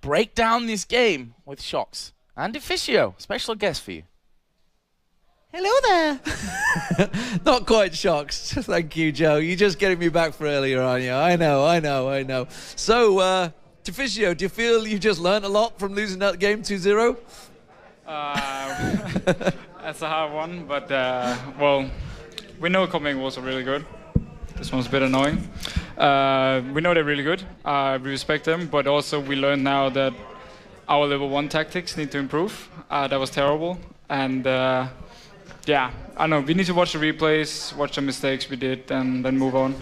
break down this game with Shocks and Officio, special guest for you. Hello there. Not quite Shocks. Thank you, Joe. You're just getting me back for earlier, aren't you? I know. So, Officio, do you feel you just learned a lot from losing that game 2-0? That's a hard one, but well, we know Copenhagen Wolves are really good. This one's a bit annoying. We know they're really good. We respect them, but also we learned now that our level 1 tactics need to improve. That was terrible, and yeah, I know we need to watch the replays, watch the mistakes we did, and then move on.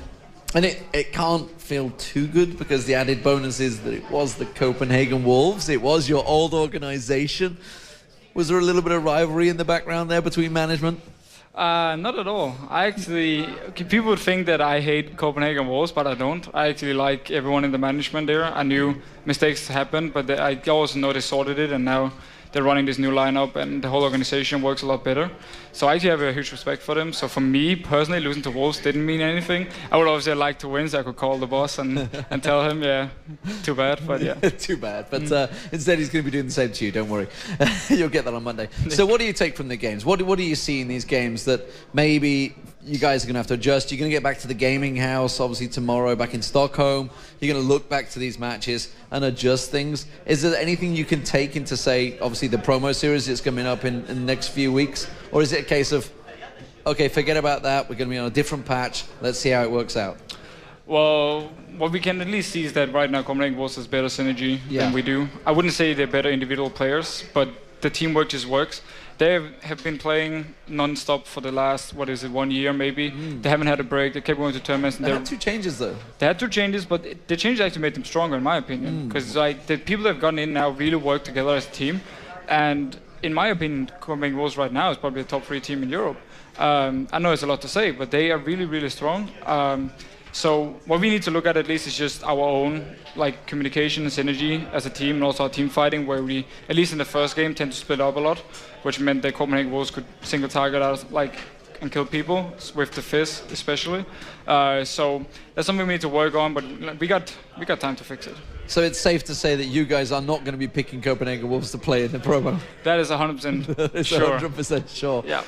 And it can't feel too good because the added bonus is that it was the Copenhagen Wolves. It was your old organization. Was there a little bit of rivalry in the background there between management? Not at all. I actually, people would think that I hate Copenhagen Wolves, but I don't. I actually like everyone in the management there. I knew mistakes happened, but I also know they sorted it, and now they're running this new lineup, and the whole organization works a lot better. So I actually have a huge respect for them. So for me personally, losing to Wolves didn't mean anything. I would obviously like to win, so I could call the boss and tell him, yeah, too bad, but yeah. Too bad, but instead he's going to be doing the same to you, don't worry. You'll get that on Monday. So what do you take from the games? What do you see in these games that maybe you guys are going to have to adjust? You're going to get back to the gaming house, obviously tomorrow, back in Stockholm. You're going to look back to these matches and adjust things. Is there anything you can take into, say, obviously the promo series that's coming up in the next few weeks? Or is it a case of, okay, forget about that, we're going to be on a different patch, let's see how it works out? Well, what we can at least see is that right now Copenhagen Wolves has better synergy than we do. I wouldn't say they're better individual players, but the teamwork just works. They have been playing non-stop for the last, 1 year maybe. They haven't had a break. They kept going to tournaments. They had 2 changes though. They had 2 changes, but the changes actually made them stronger in my opinion. Because like the people that have gotten in now really work together as a team. And in my opinion, Copenhagen Wolves right now is probably a top 3 team in Europe. I know it's a lot to say, but they are really, really strong. So what we need to look at least is just our own like communication and synergy as a team, and also our team fighting, where we, at least in the first game, tend to split up a lot, which meant that Copenhagen Wolves could single target us and kill people with the fizz especially. So that's something we need to work on, but we got time to fix it. So it's safe to say that you guys are not going to be picking Copenhagen Wolves to play in the promo? That is 100% sure. 100% sure. Yeah.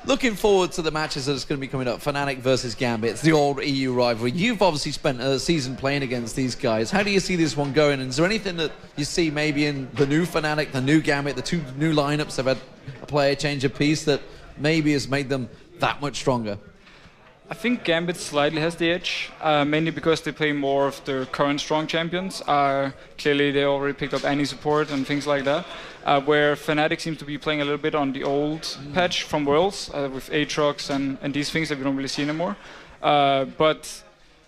Looking forward to the matches that is going to be coming up, Fnatic versus Gambit. It's the old EU rivalry. You've obviously spent a season playing against these guys. How do you see this one going? And is there anything that you see maybe in the new Fnatic, the new Gambit, the 2 new lineups have had a player change of piece that maybe has made them that much stronger? I think Gambit slightly has the edge, mainly because they play more of the current strong champions. Clearly, they already picked up any support and things like that. Where Fnatic seems to be playing a little bit on the old patch from Worlds, with Aatrox and these things that we don't really see anymore. But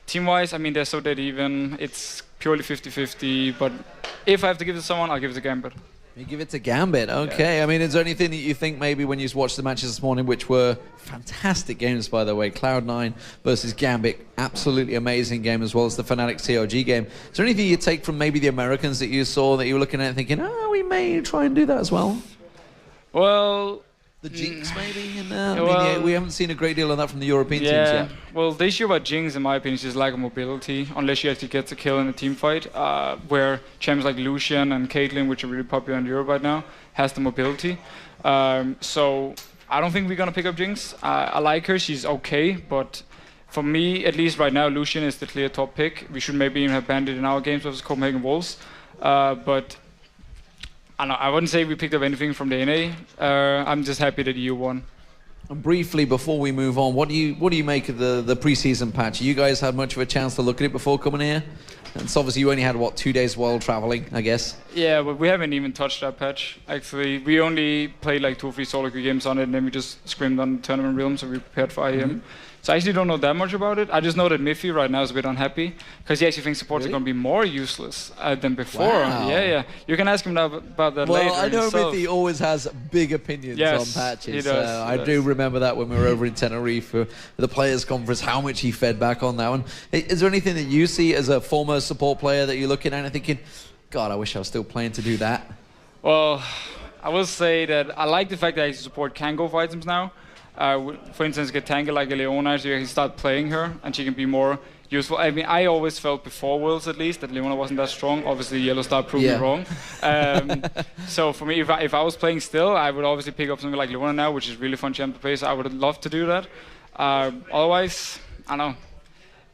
team-wise, I mean, they're so dead even. It's purely 50-50, but if I have to give it to someone, I'll give it to Gambit. You give it to Gambit, okay. Yeah. I mean, is there anything that you think maybe when you watched the matches this morning, which were fantastic games, by the way, Cloud9 versus Gambit, absolutely amazing game, as well as the Fnatic COG game. Is there anything you take from maybe the Americans that you saw that you were looking at and thinking, we may try and do that as well? Well, the Jinx maybe? I mean, we haven't seen a great deal of that from the European teams yet. Well, the issue about Jinx, in my opinion, is just lack of mobility, unless you actually get to kill in a team fight, where champions like Lucian and Caitlyn, which are really popular in Europe right now, has the mobility. So I don't think we're going to pick up Jinx. I like her, she's okay, but for me, at least right now, Lucian is the clear top pick. We should maybe even have Bandit in our games versus Copenhagen Wolves. But I don't know, I wouldn't say we picked up anything from the NA. I'm just happy that EU won. And briefly, before we move on, what do you make of the pre-season patch? You guys had much of a chance to look at it before coming here? And so obviously you only had, 2 days while traveling, I guess? Yeah, but we haven't even touched that patch, actually. We only played like 2 or 3 solo queue games on it, and then we just scrimmed on the tournament realm, so we prepared for IEM. So I actually don't know that much about it. I just know that Miffy right now is a bit unhappy, because he actually thinks supports are going to be more useless than before. Wow. Yeah. You can ask him now about that later. Well, I know Miffy always has big opinions on patches. He does, I do remember that when we were over in Tenerife for the Players' Conference, how much he fed back on that one. Is there anything that you see as a former support player that you're looking at and thinking, God, I wish I was still playing to do that? Well, I will say that I like the fact that I support Kango items now. For instance, get Tangle like a Leona, so you can start playing her, and she can be more useful. I mean, I always felt before Worlds at least that Leona wasn't that strong. Obviously, Yellow Star proved me wrong. So for me, if I was playing still, I would obviously pick up something like Leona now, which is really fun champ to play. So I would love to do that. Otherwise, I don't know.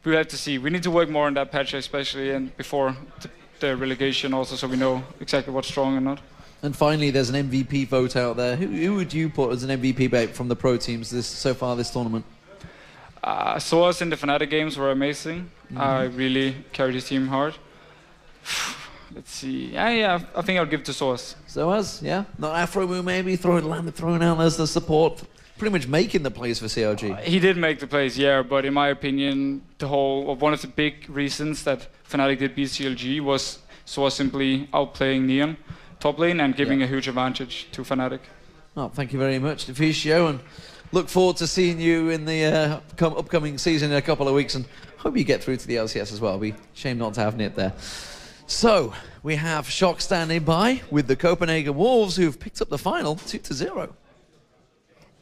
We'll have to see. We need to work more on that patch, especially and before the relegation, also, so we know exactly what's strong and not. And finally, there's an MVP vote out there. Who would you put as an MVP bet from the pro teams so far this tournament? Soas in the Fnatic games were amazing. Really carried his team hard. Let's see. Yeah, I think I'll give it to Soas. Soas, yeah? Not Afromoo maybe? Throwing out as the support. Pretty much making the plays for CRG. He did make the plays, yeah, but in my opinion, one of the big reasons that Fnatic did beat CLG was Soas simply outplaying Neon top lane and giving a huge advantage to Fnatic. Oh, thank you very much, Deficio, and look forward to seeing you in the upcoming season in a couple of weeks, and hope you get through to the LCS as well. It'd be a shame not to have Nit there. So, we have Shock standing by with the Copenhagen Wolves, who've picked up the final 2-0.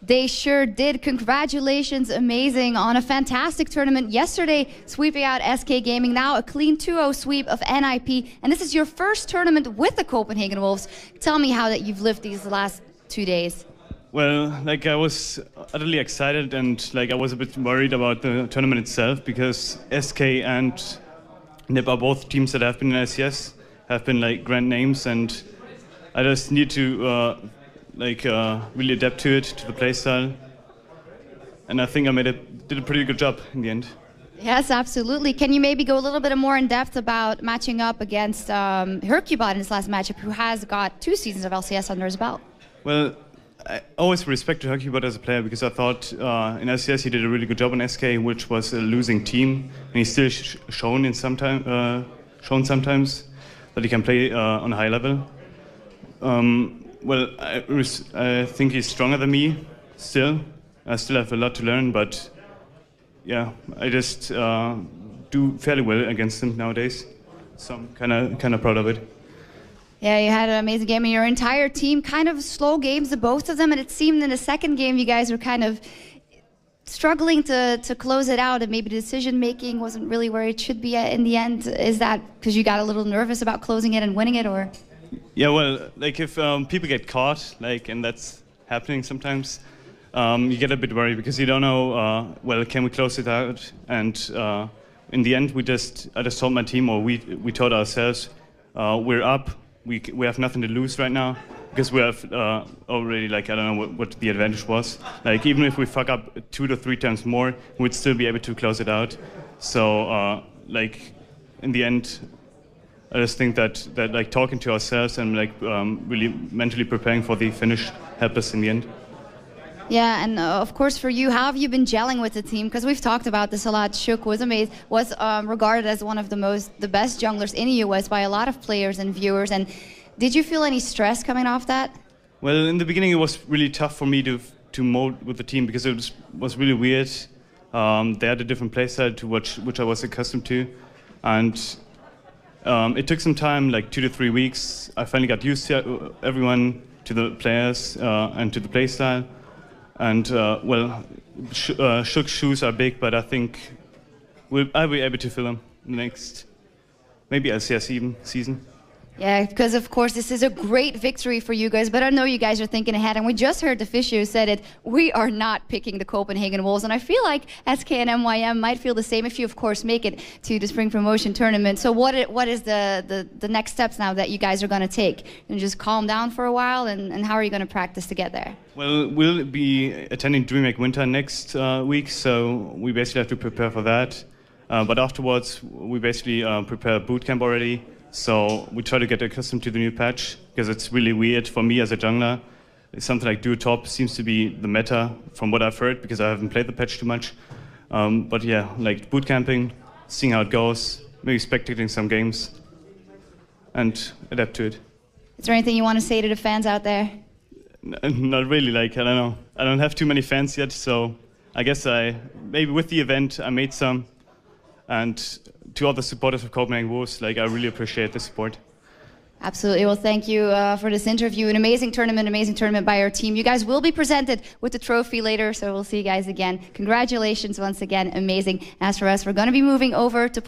They sure did. Congratulations, amazing on a fantastic tournament yesterday, sweeping out SK Gaming. Now a clean 2-0 sweep of NIP, and this is your first tournament with the Copenhagen Wolves. Tell me how that you've lived these last 2 days. Well, like I was utterly excited, and like I was a bit worried about the tournament itself because SK and NIP are both teams that have been in LCS, have been like grand names, and I just need to really adapt to it, to the playstyle, and I think I did a pretty good job in the end. Yes, absolutely. Can you maybe go a little bit more in depth about matching up against Hercubot in his last matchup, who has got 2 seasons of LCS under his belt? Well, I always respected Hercubot as a player because I thought in LCS he did a really good job on SK, which was a losing team, and he's still shown sometimes that he can play on a high level. Well, I think he's stronger than me still. I still have a lot to learn, but yeah, I just do fairly well against him nowadays. So I'm kind of proud of it. Yeah, you had an amazing game, and your entire team kind of slow games, the both of them, and it seemed in the second game you guys were kind of struggling to close it out, and maybe the decision-making wasn't really where it should be in the end. Is that because you got a little nervous about closing it and winning it, or...? Yeah, well, like if people get caught, and that's happening sometimes, you get a bit worried because you don't know, well, can we close it out? And in the end, I just told my team, or we told ourselves, we're up, we have nothing to lose right now because we have already, I don't know what the advantage was. Even if we fuck up 2 to 3 times more, we'd still be able to close it out. So, in the end, I just think that talking to ourselves and really mentally preparing for the finish helped us in the end. Yeah, and of course for you, how have you been gelling with the team? Because we've talked about this a lot. Shook was regarded as one of the best junglers in the US by a lot of players and viewers. And did you feel any stress coming off that? Well, in the beginning it was really tough for me to mold with the team because it was really weird. They had a different playstyle to which I was accustomed to, and it took some time, 2 to 3 weeks. I finally got used to everyone, to the players, and to the playstyle. And, Shook's shoes are big, but I think I'll be able to fill them in the next, maybe LCS season. Yeah, because of course this is a great victory for you guys, but I know you guys are thinking ahead, and we just heard Deficio said it, we are not picking the Copenhagen Wolves, and I feel like SK and MYM might feel the same if you of course make it to the Spring Promotion Tournament. So what is the next steps now that you guys are going to take? And just calm down for a while, and how are you going to practice to get there? Well, we'll be attending DreamHack Winter next week, so we basically have to prepare for that. But afterwards, we basically prepare boot camp already. So we try to get accustomed to the new patch because it's really weird for me as a jungler. Something like duo top seems to be the meta from what I've heard because I haven't played the patch too much. But yeah, boot camping, seeing how it goes, maybe spectating some games, and adapt to it. Is there anything you want to say to the fans out there? Not really. I don't know. I don't have too many fans yet, so I guess maybe with the event I made some, and to all the supporters of Copenhagen Wolves, I really appreciate the support. Absolutely. Well, thank you for this interview. An amazing tournament by our team. You guys will be presented with the trophy later, so we'll see you guys again. Congratulations once again. Amazing. As for us, we're going to be moving over to